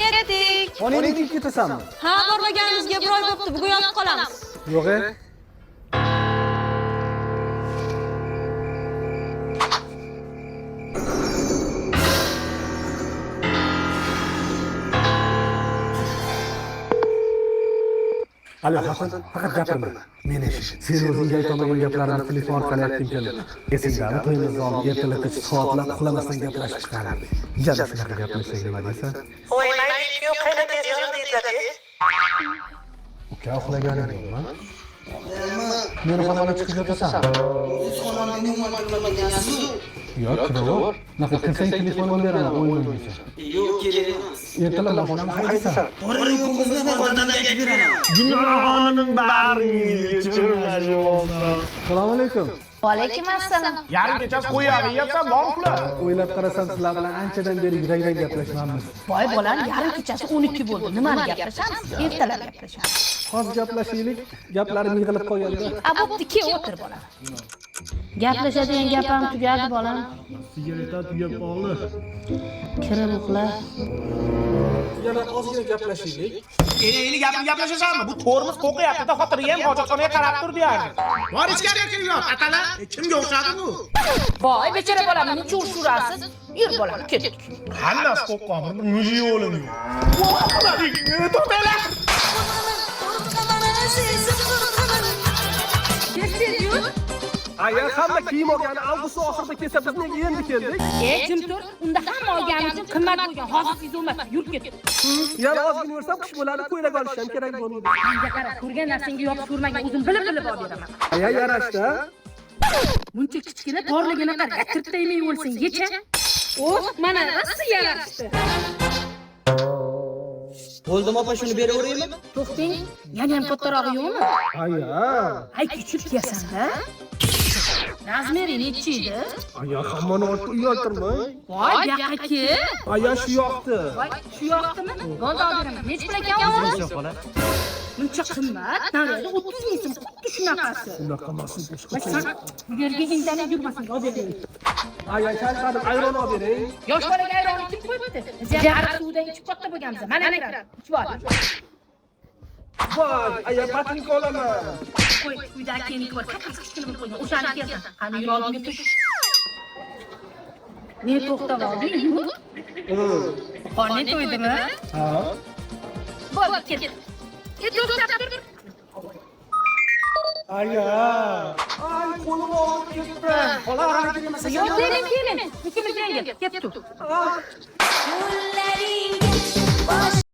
Ketdik. Onangga ketasanmi? Ha, bormaganimizga bir oy bo'pti. Bugun yotib qolamiz. Yo'q. Alo, Hasan, faqat gapirma. Men sen o'zingga aytolmagan gaplarimni telefon orqali aytdim keldi. Esingdami, to'yimizni olib ertalabgacha soatlab uxlamasdan gaplashib chiqarardik. Yana shunaqa gaplashsak nima deysan? O'ylaydi-ku, qayerda yozib deyiladi. Uka uxlagan edingmi? Meni xonamga chiqib yotasan. Siz xonamni umuman bilmagansiz-ku. Yo'q, kiraver. Naqa kirsang telefonimni beraman, o'ynamaysan. Yo'q, kerak emas. Ertalab mashinamni haydasan. Boring ko'ngizni xonamdan aytib beraman. Gunohimning barini kechirmasin. Assalomu alaykum. Va alaykum assalom. Yarim kechasi qo'yadi, yeyapsan, bormi? O'ylab qarasam sizlar bilan anchadan beri yuragdan gaplashmaymiz. Voy bolam, yarim kechasi 12 bo'ldi. Nimani gaplashamiz? Ertalab gaplashamiz. Hozir gaplashaylik. Gaplarim yig'ilib qolganda. A, bo'pti, kel o'tir bolam. Gaplashadigan gapim tugadi bolam. Sigareta tugab qoldi. Kirib uxla. Yana ozgina gaplashaylik. Endi gapni gaplashasanmi? Bu to'rimiz qo'qiyapti-da, xotiri ham hojatxonaga qarab turdi yani. Bor ichkariga kirib, atala. Kimga o'xshadi bu? Voy, bechora bolam, nechun urasiz? Yur bolam, ketdik. Hammasi qo'qqan, bir muji yo'lini. To'xtanglar. Agar hamma kiyim olgani avgust oxirida kelsa, biz nega endi keldik? Jim tur, unda hamma olgani uchun qimmat bo'lgan. Hozir siz emas, yur ket. Yana ozgina yursam qish bo'ladi, ko'ylak olish ham kerak bo'ladi. Menga qara, ko'rgan narsangga yopib ko'rmagan, o'zim bilib olib beraman. Aya yarashdi. Buncha kichkina borligini qara, tirtaymi o'lsin, yecha. O'z, mana rosa yarashdi. Bo'ldimi opa, shuni beraveraymi? To'xting, yana ham kattarog'i yo'qmi? Aya. Ay, kichik kelsan-da. Razmeri necha edi? Aya hammani ortda uyaltirmay. Voy, bu yoqqa kel. Aya shu yoqda. Voy, shu yoqdimi? Gonda beraman. Necha pul ekan o'zi? Buncha qimmat, narada 30 ming so'm, xuddi shunaqasi. Unaqa emas, boshqa. Voy, sen bu yerga indamay yurmasin, olib bering. Aya chalqadi, ayron olib bering. Yosh bolaga ayronni kim qo'yibdi? Biz ham ariq suvdan ichib katta bo'lganmiz. Mana kiradi. Ichib ol. Voy, aya patnik olaman. Qo'y, uyda akaniki bor. Qattiq kichkina bo'lib qo'ygan. O'shani kelsin. Qani yur oldimga tush. Ne to'xtab olding? Qorni to'ydimi? Ha. Bo'ldi, ket. Ket, to'xtab tur. Aya. Ay, qo'lim og'rib ketdi. Xola harakat qilmasa. Yo'q, keling. Ikimiz yengil. Ket tur. Yo'llaring